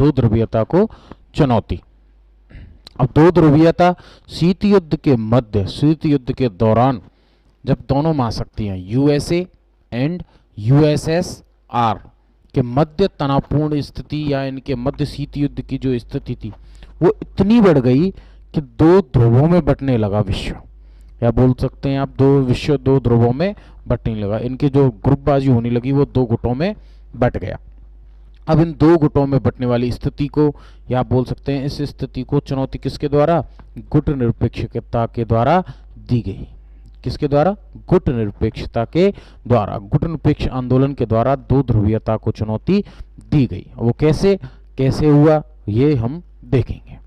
दो ध्रुवीयता को चुनौती। अब दो ध्रुवीयता शीत युद्ध के दौरान जब दोनों महाशक्तियां यूएसए एंड यूएसएसआर के मध्य तनावपूर्ण स्थिति या इनके मध्य शीत युद्ध की जो स्थिति थी वो इतनी बढ़ गई कि दो ध्रुवों में बंटने लगा विश्व, या बोल सकते हैं आप विश्व दो ध्रुवों में बंटने लगा। इनकी जो ग्रुपबाजी होने लगी वो दो गुटों में बंट गया। अब इन दो गुटों में बंटने वाली स्थिति को, या आप बोल सकते हैं इस स्थिति को चुनौती किसके द्वारा, गुट निरपेक्षता के द्वारा दी गई। किसके द्वारा, गुट निरपेक्षता के द्वारा, गुट निरपेक्ष आंदोलन के द्वारा दो ध्रुवीयता को चुनौती दी गई। वो कैसे हुआ ये हम देखेंगे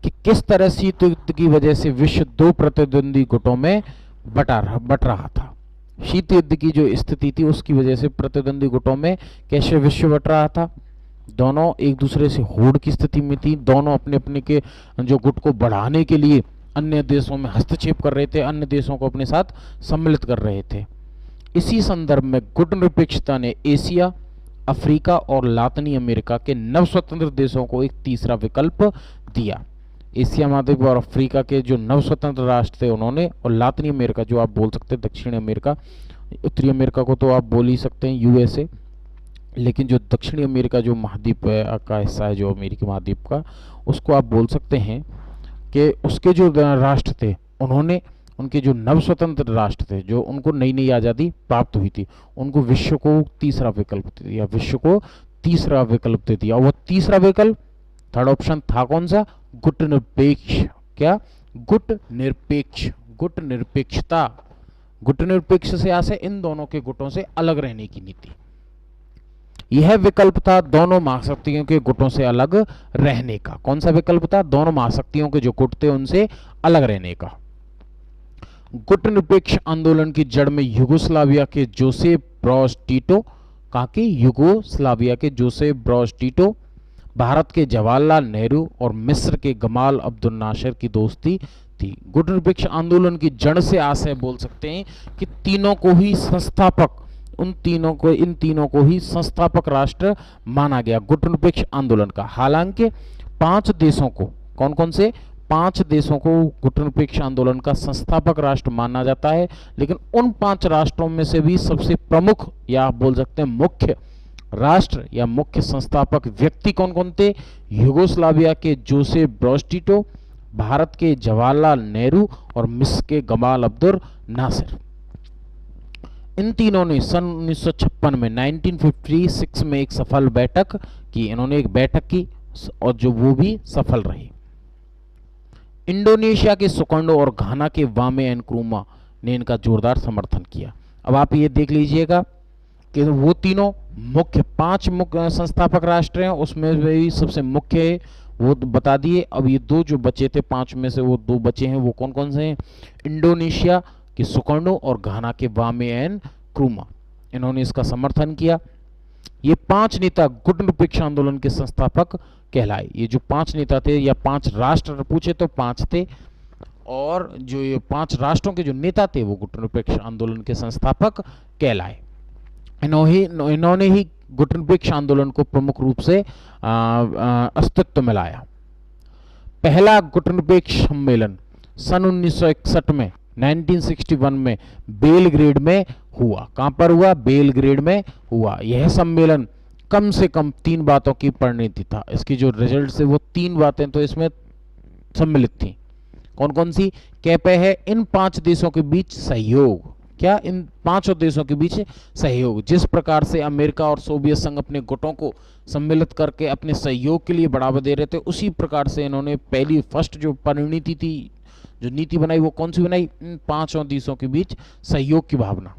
कि किस तरह शीत युद्ध की वजह से विश्व दो प्रतिद्वंदी गुटों में बट रहा था। शीत युद्ध की जो स्थिति थी उसकी वजह से प्रतिद्वंदी गुटों में कैसे विश्व बट रहा था। दोनों एक दूसरे से होड़ की स्थिति में थी, दोनों अपने अपने के जो गुट को बढ़ाने के लिए अन्य देशों में हस्तक्षेप कर रहे थे, अन्य देशों को अपने साथ सम्मिलित कर रहे थे। इसी संदर्भ में गुट निरपेक्षता ने एशिया, अफ्रीका और लातिनी अमेरिका के नव स्वतंत्र देशों को एक तीसरा विकल्प दिया। एशिया महाद्वीप और अफ्रीका के जो नव स्वतंत्र राष्ट्र थे उन्होंने, और लातिनी अमेरिका जो आप बोल सकते हैं दक्षिणी अमेरिका, उत्तरी अमेरिका को तो आप बोल ही सकते हैं यूएसए, लेकिन जो दक्षिणी अमेरिका जो महाद्वीप का हिस्सा है जो अमेरिकी महाद्वीप का, उसको आप बोल सकते हैं कि उसके जो राष्ट्र थे उन्होंने, उनके जो नव स्वतंत्र राष्ट्र थे जो उनको नई नई आज़ादी प्राप्त हुई थी, उनको विश्व को तीसरा विकल्प दे दिया, विश्व को तीसरा विकल्प दे दिया। वो तीसरा विकल्प, थर्ड ऑप्शन था कौन सा, गुट निरपेक्ष। क्या, गुट निरपेक्ष, गुट निरपेक्षता। गुट निरपेक्ष से आशय इन दोनों के गुटों से अलग रहने की नीति। यह विकल्प था दोनों महाशक्तियों के गुटों से अलग रहने का। कौन सा विकल्प था, दोनों महाशक्तियों के जो गुट थे उनसे अलग रहने का। गुट निरपेक्ष आंदोलन की जड़ में यूगोस्लाविया के जोसेफ ब्रॉज टीटो, कहा कि यूगोस्लाविया के जोसेफ ब्रॉज टीटो, भारत के जवाहरलाल नेहरू और मिस्र के गमाल अब्दुल नासिर की दोस्ती थी। गुट निरपेक्ष आंदोलन की जड़ से आशय बोल सकते हैं कि तीनों को ही संस्थापक, इन तीनों को ही संस्थापक राष्ट्र माना गया गुट निरपेक्ष आंदोलन का। हालांकि 5 देशों को, कौन कौन से 5 देशों को गुट निरपेक्ष आंदोलन का संस्थापक राष्ट्र माना जाता है, लेकिन उन 5 राष्ट्रों में से भी सबसे प्रमुख, या आप बोल सकते हैं मुख्य राष्ट्र या मुख्य संस्थापक व्यक्ति कौन कौन थे, यूगोस्लाविया के जोसेफ ब्रॉज टीटो, भारत के जवाहरलाल नेहरू और मिस्र के गमाल अब्दुल नासिर। इन तीनों ने सन 1956 में 1956 में एक सफल बैठक की, इन्होंने एक बैठक की और जो वो भी सफल रही। इंडोनेशिया के सुकर्णो और घाना के वामे एनक्रूमा ने इनका जोरदार समर्थन किया। अब आप ये देख लीजिएगा कि वो तीनों मुख्य 5 मुख्य संस्थापक राष्ट्र हैं, उसमें भी सबसे मुख्य है वो बता दिए। अब ये 2 जो बचे थे 5 में से वो 2 बचे हैं, वो कौन कौन से हैं, इंडोनेशिया के सुकर्णो और घाना के वामे एनक्रूमा, इन्होंने इसका समर्थन किया। ये 5 नेता गुट निरपेक्ष आंदोलन के संस्थापक कहलाए। ये जो 5 नेता थे या 5 राष्ट्र पूछे तो 5 थे, और जो ये 5 राष्ट्रों के जो नेता थे वो गुट निरपेक्ष आंदोलन के संस्थापक कहलाए। इन्होंने ही गुट निरपेक्ष आंदोलन को प्रमुख रूप से अस्तित्व में लाया। पहला गुट निरपेक्ष सम्मेलन सन 1961 में 1961 में बेलग्रेड में हुआ। कहां पर हुआ, बेलग्रेड में हुआ। यह सम्मेलन कम से कम 3 बातों की परिणति था। इसकी जो रिजल्ट है वो 3 बातें तो इसमें सम्मिलित थी। कौन कौन सी, कहते हैं इन 5 देशों के बीच सहयोग। क्या, इन 5 देशों के बीच सहयोग। जिस प्रकार से अमेरिका और सोवियत संघ अपने गुटों को सम्मिलित करके अपने सहयोग के लिए बढ़ावा दे रहे थे, उसी प्रकार से इन्होंने पहली फर्स्ट जो परिणति थी, जो नीति बनाई, वो कौन सी बनाई, इन 5 देशों के बीच सहयोग की भावना।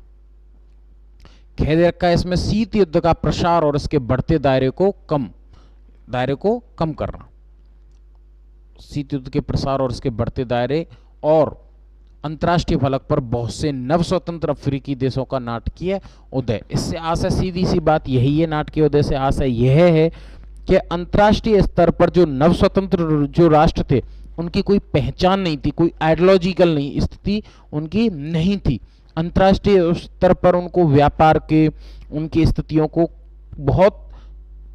कह दे रखा है इसमें शीत युद्ध का प्रसार और इसके बढ़ते दायरे को कम करना। शीत युद्ध के प्रसार और इसके बढ़ते दायरे और अंतर्राष्ट्रीय फलक पर बहुत से नव स्वतंत्र अफ्रीकी देशों का नाटकीय उदय। इससे आशय सीधी सी बात यही है, नाटकीय उदय से आशय यह है कि अंतर्राष्ट्रीय स्तर पर जो नव स्वतंत्र जो राष्ट्र थे उनकी कोई पहचान नहीं थी, कोई आइडियोलॉजिकल नहीं स्थिति उनकी नहीं थी। अंतर्राष्ट्रीय स्तर पर उनको व्यापार के, उनकी स्थितियों को बहुत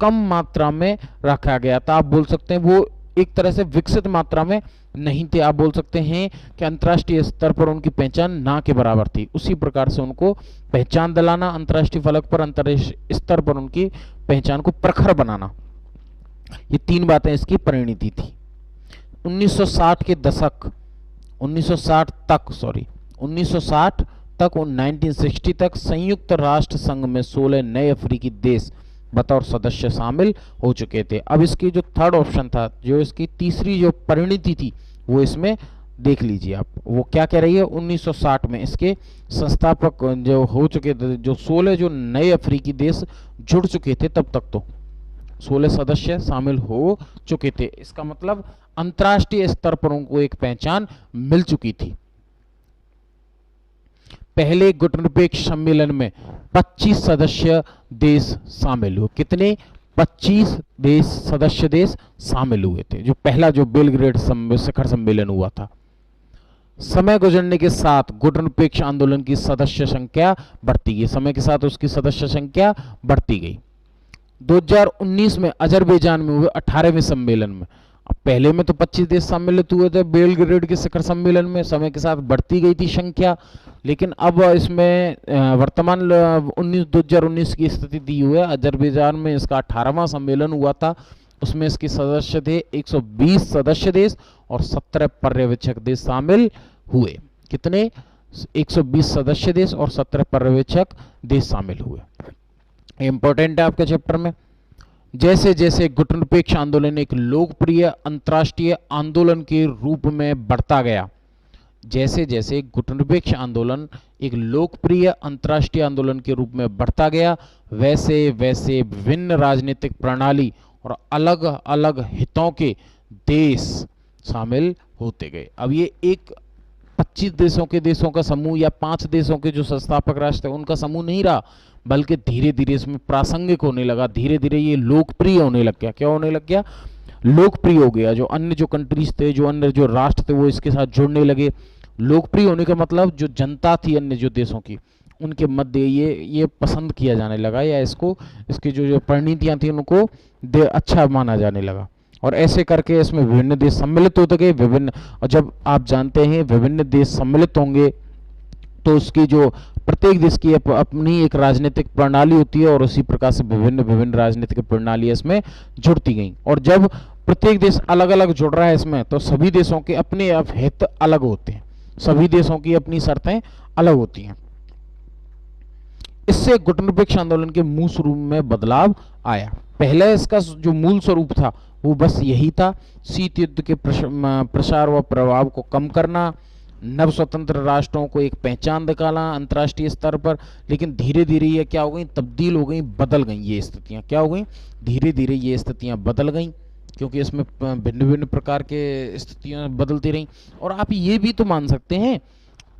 कम मात्रा में रखा गया था। आप बोल सकते हैं वो एक तरह से विकसित मात्रा में नहीं थे। आप बोल सकते हैं कि अंतर्राष्ट्रीय स्तर पर उनकी पहचान ना के बराबर थी। उसी प्रकार से उनको पहचान दिलाना, अंतर्राष्ट्रीय फलक पर, अंतर्राष्ट्रीय स्तर पर उनकी पहचान को प्रखर बनाना, ये तीन बातें इसकी परिणति थी। 1960 के दशक 1960 तक 1960 तक संयुक्त राष्ट्र संघ में 16 नए अफ्रीकी देश बतौर सदस्य शामिल हो चुके थे। अब इसकी जो थर्ड ऑप्शन था, जो इसकी तीसरी जो परिणति थी, वो इसमें देख लीजिए आप, वो क्या कह रही है। 1960 में इसके संस्थापक जो हो चुके थे, जो 16 जो नए अफ्रीकी देश जुड़ चुके थे, तब तक तो 16 सदस्य शामिल हो चुके थे। इसका मतलब अंतर्राष्ट्रीय स्तर पर उनको एक पहचान मिल चुकी थी। पहले गुटनिरपेक्ष सम्मेलन में 25 सदस्य देश शामिल हुए। कितने? 25 देश, सदस्य देश शामिल हुए थे, जो पहला जो बेलग्रेड शिखर सम्मेलन हुआ था। समय गुजरने के साथ गुटनिरपेक्ष आंदोलन की सदस्य संख्या बढ़ती गई, समय के साथ उसकी सदस्य संख्या बढ़ती गई। 2019 में अजरबैजान में हुए 18वें सम्मेलन में, अब पहले में तो 25 देश सम्मिलित हुए थे बेलग्रेड के शिखर सम्मेलन में, समय के साथ बढ़ती गई थी संख्या, लेकिन अब इसमें वर्तमान 2019 की स्थिति दी हुई है। अजरबैजान में इसका 18वां सम्मेलन हुआ था, उसमें इसके सदस्य थे 120 सदस्य देश और 17 पर्यवेक्षक देश शामिल हुए। कितने? 120 सदस्य देश और 17 पर्यवेक्षक देश शामिल हुए। इंपॉर्टेंट है आपके चैप्टर में। जैसे जैसे गुटनिरपेक्ष आंदोलन एक लोकप्रिय अंतर्राष्ट्रीय आंदोलन के रूप में बढ़ता गया, जैसे जैसे गुटनिरपेक्ष आंदोलन एक लोकप्रिय अंतर्राष्ट्रीय आंदोलन के रूप में बढ़ता गया, वैसे वैसे विभिन्न राजनीतिक प्रणाली और अलग अलग हितों के देश शामिल होते गए। अब ये एक 25 देशों का समूह या 5 देशों के जो संस्थापक राष्ट्र है उनका समूह नहीं रहा, बल्कि धीरे धीरे इसमें प्रासंगिक होने लगा, धीरे धीरे ये लोकप्रिय होने लग गया। क्या होने लग गया? लोकप्रिय हो गया। जो अन्य जो कंट्रीज थे, जो अन्य जो राष्ट्र थे, वो इसके साथ जुड़ने लगे। लोकप्रिय होने का मतलब जो जनता थी अन्य जो देशों की, उनके मध्य ये पसंद किया जाने लगा, या इसकी जो परिणतियां थी उनको अच्छा माना जाने लगा। और ऐसे करके इसमें विभिन्न देश सम्मिलित होते गए। और जब आप जानते हैं विभिन्न देश सम्मिलित होंगे तो उसकी जो प्रत्येक देश की अपनी एक राजनीतिक प्रणाली होती है, और उसी प्रकार से विभिन्न विभिन्न राजनीतिक प्रणाली इसमें जुड़ती गई। और जब प्रत्येक देश अलग अलग जुड़ रहा है इसमें, तो सभी देशों के अपने हित अलग होते हैं, सभी देशों की अपनी शर्तें अलग होती हैं। इससे गुटनिरपेक्ष आंदोलन के मूल स्वरूप में बदलाव आया। पहले इसका जो मूल स्वरूप था वो बस यही था, शीत युद्ध के प्रसार व प्रभाव को कम करना, नव स्वतंत्र राष्ट्रों को एक पहचान दिखाना अंतर्राष्ट्रीय स्तर पर। लेकिन धीरे धीरे ये क्या हो गई? तब्दील हो गई, बदल गई ये स्थितियां। क्या हो गई? धीरे धीरे ये स्थितियां बदल गई, क्योंकि इसमें भिन्न भिन्न प्रकार के स्थितियां बदलती रहीं। और आप ये भी तो मान सकते हैं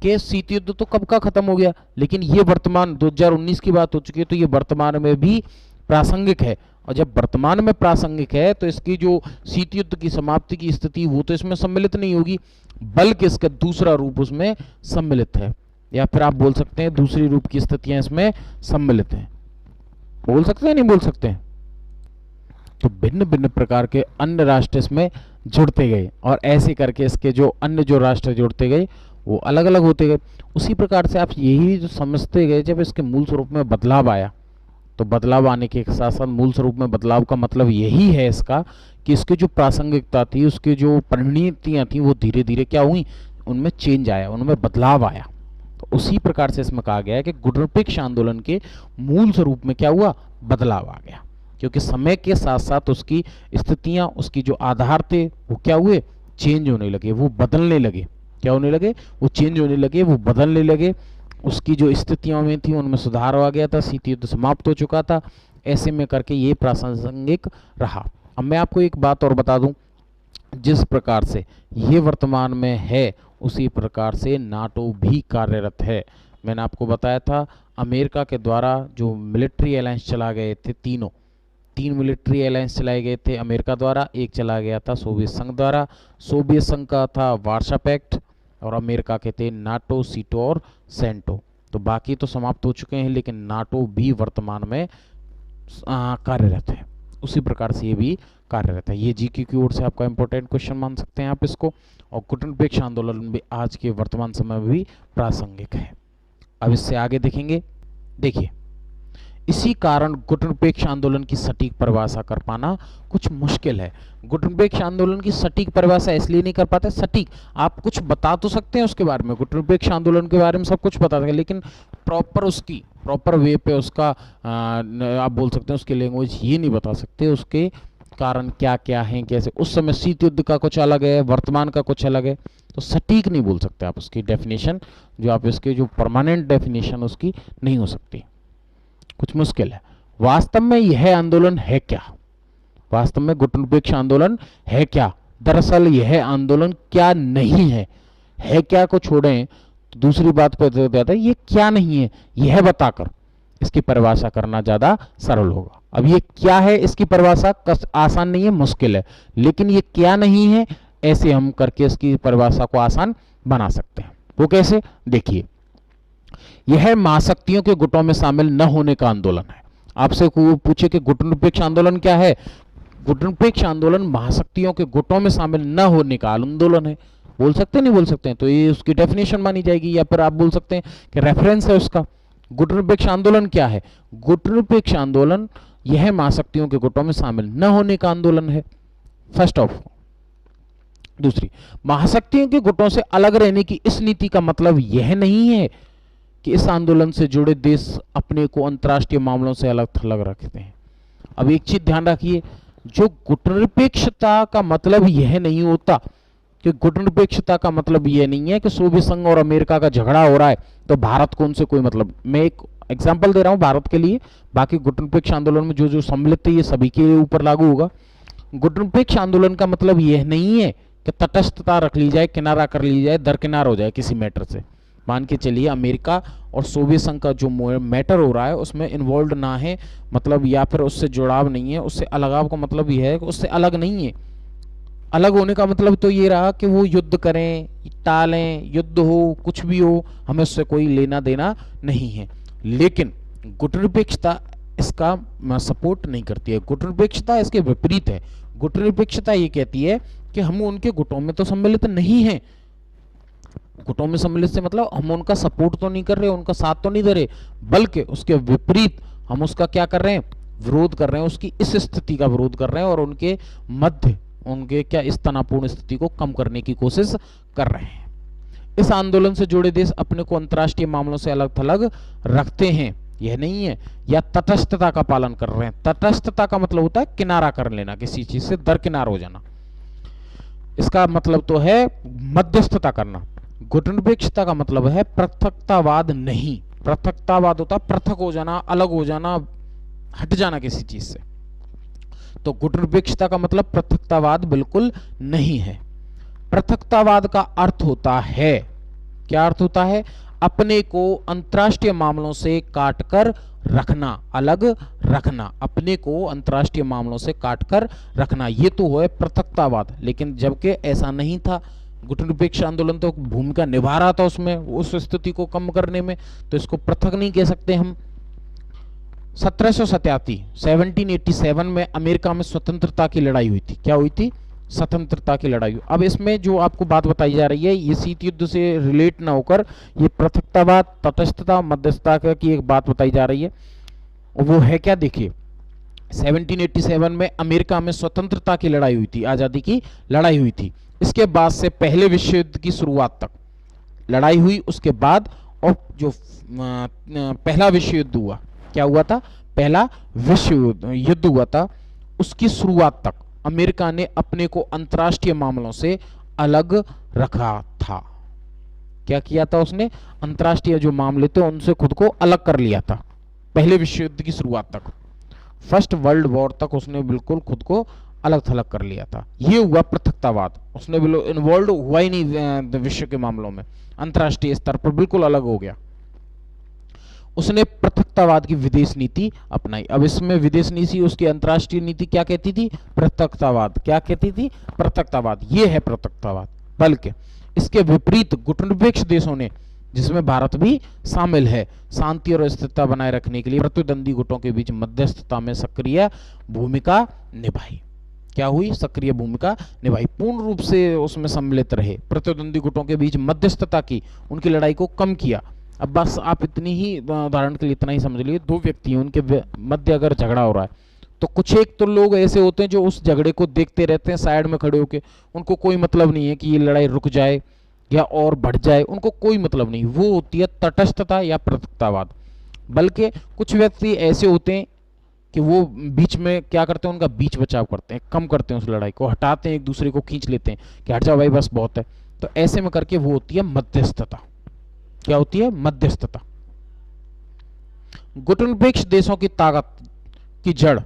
कि शीत युद्ध तो कब का खत्म हो गया, लेकिन ये वर्तमान 2019 की बात हो चुकी है, तो ये वर्तमान में भी प्रासंगिक है। और जब वर्तमान में प्रासंगिक है तो इसकी जो शीत युद्ध की समाप्ति की स्थिति वो तो इसमें सम्मिलित नहीं होगी, बल्कि इसका दूसरा रूप उसमें सम्मिलित है, या फिर आप बोल सकते हैं दूसरी रूप की स्थितियां इसमें सम्मिलित हैं। बोल सकते हैं, नहीं बोल सकते हैं? तो भिन्न भिन्न प्रकार के अन्य राष्ट्र इसमें जुड़ते गए, और ऐसे करके इसके जो अन्य जो राष्ट्र जुड़ते गए वो अलग अलग होते गए। उसी प्रकार से आप यही जो समझते गए, जब इसके मूल स्वरूप में बदलाव आया, तो बदलाव आने के साथ साथ मूल स्वरूप में बदलाव का मतलब यही है इसका कि इसकी जो प्रासंगिकता थी, उसकी जो परिणतियां थी, वो धीरे धीरे क्या हुई? उनमें चेंज आया, उनमें बदलाव आया। तो उसी प्रकार से इसमें कहा गया है कि गुटनिरपेक्ष आंदोलन के मूल स्वरूप में क्या हुआ? बदलाव आ गया, क्योंकि समय के साथ साथ उसकी स्थितियां, उसकी जो आधार थे वो क्या हुए? चेंज होने लगे, वो बदलने लगे। क्या होने लगे? वो चेंज होने लगे, वो बदलने लगे। उसकी जो स्थितियों में थी उनमें सुधार आ गया था, शीत युद्ध समाप्त हो चुका था। ऐसे में करके ये प्रासंगिक रहा। अब मैं आपको एक बात और बता दूं, जिस प्रकार से ये वर्तमान में है उसी प्रकार से नाटो भी कार्यरत है। मैंने आपको बताया था अमेरिका के द्वारा जो मिलिट्री अलायंस चला गए थे, तीन मिलिट्री अलायंस चलाए गए थे अमेरिका द्वारा। एक चला गया था सोवियत संघ द्वारा। सोवियत संघ का था वार्सा पैक्ट, और अमेरिका के थे नाटो, सीटो और सेंटो। तो बाकी तो समाप्त हो चुके हैं, लेकिन नाटो भी वर्तमान में कार्यरत है। उसी प्रकार से ये भी कार्य रहता है। ये जीके की ओर से आपका इंपॉर्टेंट क्वेश्चन मान सकते हैं आप इसको। और गुटनिरपेक्ष आंदोलन भी आज के वर्तमान समय में भी प्रासंगिक है। अब इससे आगे देखेंगे। देखिए, इसी कारण गुटनिरपेक्ष आंदोलन की सटीक परिभाषा कर पाना कुछ मुश्किल है। गुटनिरपेक्ष आंदोलन की सटीक परिभाषा इसलिए नहीं कर पाते, सटीक आप कुछ बता तो सकते हैं उसके बारे में, गुटनिरपेक्ष आंदोलन के बारे में सब कुछ बता सकते हैं, लेकिन प्रॉपर वे पे उसका आप बोल सकते हैं उसकी लैंग्वेज ये नहीं बता सकते, उसके कारण क्या क्या हैं, कैसे उस समय शीत युद्ध का कुछ अलग है, वर्तमान का कुछ अलग है, तो सटीक नहीं बोल सकते आप उसकी डेफिनेशन, जो आप इसके जो परमानेंट डेफिनेशन उसकी नहीं हो सकती, कुछ मुश्किल है। वास्तव में यह आंदोलन है क्या? वास्तव में गुटनिरपेक्ष आंदोलन है क्या? दरअसल यह आंदोलन क्या नहीं है क्या को छोड़ें तो दूसरी बात पर जाता है, ये क्या नहीं है यह बताकर इसकी परिभाषा करना ज्यादा सरल होगा। अब ये क्या है इसकी परिभाषा आसान नहीं है, मुश्किल है, लेकिन ये क्या नहीं है ऐसे हम करके इसकी परिभाषा को आसान बना सकते हैं। वो कैसे? देखिए, यह महाशक्तियों के गुटों में शामिल न होने का आंदोलन है। आपसे कोई पूछे कि गुटनिरपेक्ष आंदोलन क्या है? गुटनिरपेक्ष आंदोलन महाशक्तियों के गुटों में शामिल न होने का आंदोलन है। बोल सकते नहीं बोल सकते हैं, तो ये उसकी डेफिनेशन मानी जाएगी, या फिर आप बोल सकते हैं कि रेफरेंस है उसका। गुटनिरपेक्ष आंदोलन क्या है? गुटनिरपेक्ष आंदोलन यह महाशक्तियों के गुटों में शामिल न होने का आंदोलन है, फर्स्ट ऑफ। दूसरी, महाशक्तियों के गुटों से अलग रहने की इस नीति का मतलब यह नहीं है कि इस आंदोलन से जुड़े देश अपने को अंतर्राष्ट्रीय मामलों से अलग थलग रखते हैं। अब एक चीज ध्यान रखिए, जो गुटनिरपेक्षता का मतलब यह नहीं होता कि गुटनिरपेक्षता का मतलब यह नहीं है कि सोवियत संघ और अमेरिका का झगड़ा हो रहा है तो भारत को उनसे कोई मतलब। मैं एक एग्जांपल दे रहा हूं भारत के लिए, बाकी गुटनिरपेक्ष आंदोलन में जो जो सम्मिलित है ये सभी के ऊपर लागू होगा। गुटनिरपेक्ष आंदोलन का मतलब यह नहीं है कि तटस्थता रख ली जाए, किनारा कर ली जाए, दरकिनार हो जाए किसी मैटर से। मान के चलिए अमेरिका और सोवियत संघ का जो मैटर हो रहा है उसमें इन्वॉल्व ना है, मतलब या फिर उससे जुड़ाव नहीं है, उससे अलगाव का मतलब यह है कि उससे अलग नहीं है। अलग होने का मतलब तो ये रहा कि वो युद्ध करें, टालें, युद्ध हो, कुछ भी हो, हमें उससे कोई लेना देना नहीं है। लेकिन गुटनिरपेक्षता इसका सपोर्ट नहीं करती है, गुटनिरपेक्षता इसके विपरीत है। गुटनिरपेक्षता ये कहती है कि हम उनके गुटों में तो सम्मिलित नहीं हैं। गुटों में सम्मिलित से मतलब हम उनका सपोर्ट तो नहीं कर रहे, उनका साथ तो नहीं दे रहे, बल्कि उसके विपरीत हम उसका क्या कर रहे हैं? विरोध कर रहे हैं, उसकी इस स्थिति का विरोध कर रहे हैं और उनके मध्य उनके क्या इस तनावपूर्ण स्थिति को कम करने की कोशिश कर रहे हैं। इस आंदोलन से जुड़े देश अपने को अंतर्राष्ट्रीय मामलों से अलग थलग रखते हैं, यह नहीं है, या तटस्थता का पालन कर रहे हैं। तटस्थता का मतलब होता है किनारा कर लेना, किसी चीज से दरकिनार हो जाना। इसका मतलब तो है मध्यस्थता करना। गुटनिरपेक्षता का मतलब है पृथकतावाद नहीं। पृथकतावाद होता है पृथक हो जाना, अलग हो जाना, हट जाना किसी चीज से। तो गुटनिरपेक्षता का मतलब पृथकतावाद बिल्कुल नहीं है। पृथकतावाद का अर्थ होता है, क्या अर्थ होता है? अपने को अंतर्राष्ट्रीय मामलों से काटकर रखना, अलग रखना, अपने को अंतर्राष्ट्रीय मामलों से काटकर रखना, ये तो है पृथकतावाद। लेकिन जबकि ऐसा नहीं था, गुटनिरपेक्ष आंदोलन तो भूमिका निभा रहा था उसमें, उस स्थिति को कम करने में, तो इसको पृथक नहीं कह सकते हम। 1787 में अमेरिका में स्वतंत्रता की लड़ाई हुई थी। क्या हुई थी? स्वतंत्रता की लड़ाई हुई। अब इसमें जो आपको बात बताई जा रही है ये शीत युद्ध से रिलेट ना होकर ये पृथकतावाद, तटस्थता, मध्यस्थता की एक बात बताई जा रही है। वो है क्या? देखिए, 1787 में अमेरिका में स्वतंत्रता की लड़ाई हुई थी, आजादी की लड़ाई हुई थी। इसके बाद से पहले विश्व युद्ध की शुरुआत तक लड़ाई हुई, उसके बाद और जो पहला विश्व युद्ध हुआ, क्या हुआ था? पहला विश्व युद्ध हुआ था, उसकी शुरुआत तक अमेरिका ने अपने को अंतर्राष्ट्रीय मामलों से अलग रखा था। क्या किया था उसने? अंतर्राष्ट्रीय जो मामले थे उनसे खुद को अलग कर लिया था। पहले विश्व युद्ध की शुरुआत तक, फर्स्ट वर्ल्ड वॉर तक उसने बिल्कुल खुद को अलग थलग कर लिया था। ये हुआ पृथकतावाद। उसने बिल्कुल इन्वॉल्व हुआ ही नहीं विश्व के मामलों में, अंतर्राष्ट्रीय स्तर पर बिल्कुल अलग हो गया। उसने पृथकतावाद की विदेश नीति अपनाई। अब इसमें विदेश नीति, उसकी अंतर्राष्ट्रीय नीति क्या कहती थी? पृथकतावाद। क्या कहती थी? पृथकतावाद। ये है पृथकतावाद। बल्कि इसके विपरीत गुटनिरपेक्ष देशों ने जिसमें भारत भी शामिल है। शांति और स्थिरता बनाए रखने के लिए प्रतिद्वंदी गुटों के बीच मध्यस्थता में सक्रिय भूमिका निभाई। क्या हुई? सक्रिय भूमिका निभाई, पूर्ण रूप से उसमें सम्मिलित रहे, प्रतिद्वंदी गुटों के बीच मध्यस्थता की, उनकी लड़ाई को कम किया। अब बस आप इतनी ही उदाहरण के लिए इतना ही समझ लीजिए, दो व्यक्ति हैं, उनके मध्य अगर झगड़ा हो रहा है तो कुछ एक तो लोग ऐसे होते हैं जो उस झगड़े को देखते रहते हैं साइड में खड़े होके, उनको कोई मतलब नहीं है कि ये लड़ाई रुक जाए या और बढ़ जाए, उनको कोई मतलब नहीं। वो होती है तटस्थता या पृथकतावाद। बल्कि कुछ व्यक्ति ऐसे होते हैं कि वो बीच में क्या करते हैं, उनका बीच बचाव करते हैं, कम करते हैं, उस लड़ाई को हटाते हैं, एक दूसरे को खींच लेते हैं कि हट जाओ भाई बस बहुत है। तो ऐसे में करके वो होती है मध्यस्थता। क्या होती है? मध्यस्थता। गुटनिरपेक्ष देशों की ताकत की जड़,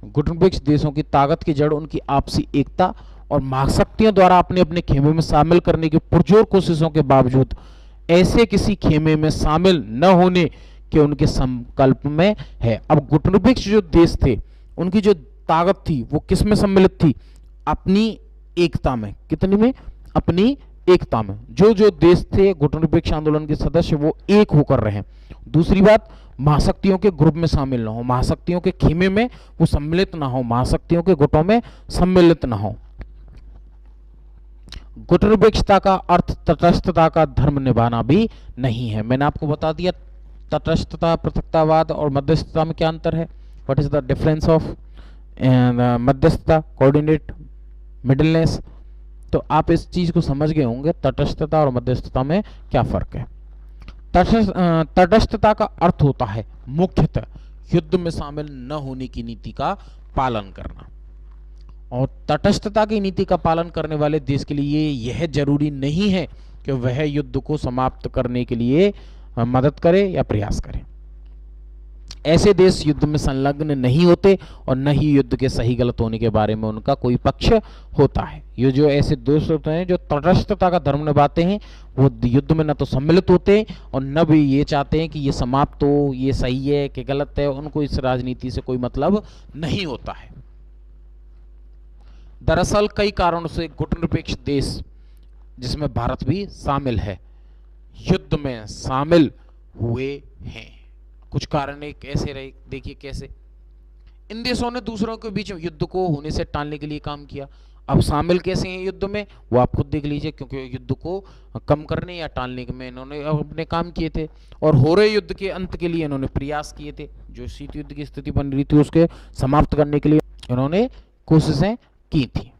गुटनिरपेक्ष देशों की ताकत की जड़ उनकी आपसी एकता और महाशक्तियों द्वारा अपने अपने खेमे में शामिल करने की पुरजोर कोशिशों के बावजूद ऐसे किसी खेमे में शामिल न होने के उनके संकल्प में है। अब गुटनिरपेक्ष जो देश थे उनकी जो ताकत थी वो किस में सम्मिलित थी? अपनी एकता में। कितनी में? अपनी एकता में। जो जो देश थे गुटनिरपेक्ष आंदोलन के सदस्य वो एक होकर रहे। दूसरी बात, महाशक्तियों के ग्रुप में शामिल ना हो, महाशक्तियों के खेमे में वो सम्मिलित ना हो, महाशक्तियों के गुटों में सम्मिलित ना हो। गुटनिरपेक्षता का अर्थ तटस्थता का धर्म निभाना भी नहीं है। मैंने आपको बता दिया तटस्थता, पृथकतावाद और मध्यस्थता में क्या अंतर है। What is the difference of मध्यस्थता, कोऑर्डिनेट, मिडिलनेस। तो आप इस चीज को समझ गए होंगे, तटस्थता और मध्यस्थता में क्या फर्क है। तटस्थता का अर्थ होता है मुख्यतः युद्ध में शामिल न होने की नीति का पालन करना। और तटस्थता की नीति का पालन करने वाले देश के लिए यह जरूरी नहीं है कि वह युद्ध को समाप्त करने के लिए मदद करे या प्रयास करे। ऐसे देश युद्ध में संलग्न नहीं होते और न ही युद्ध के सही गलत होने के बारे में उनका कोई पक्ष होता है। ये जो ऐसे देश होते हैं जो तटस्थता का धर्म निभाते हैं वो युद्ध में न तो सम्मिलित होते हैं और न भी ये चाहते हैं कि ये समाप्त हो, ये सही है कि गलत है, उनको इस राजनीति से कोई मतलब नहीं होता है। दरअसल कई कारणों से गुटनिरपेक्ष देश, जिसमें भारत भी शामिल है, युद्ध में शामिल हुए हैं। कुछ कारण एक ऐसे रहे, देखिए कैसे इन देशों ने दूसरों के बीच युद्ध को होने से टालने के लिए काम किया। अब शामिल कैसे हैं युद्ध में वो आप खुद देख लीजिए, क्योंकि युद्ध को कम करने या टालने में इन्होंने अपने काम किए थे और हो रहे युद्ध के अंत के लिए इन्होंने प्रयास किए थे। जो शीत युद्ध की स्थिति बन रही थी उसके समाप्त करने के लिए इन्होंने कोशिशें की थी।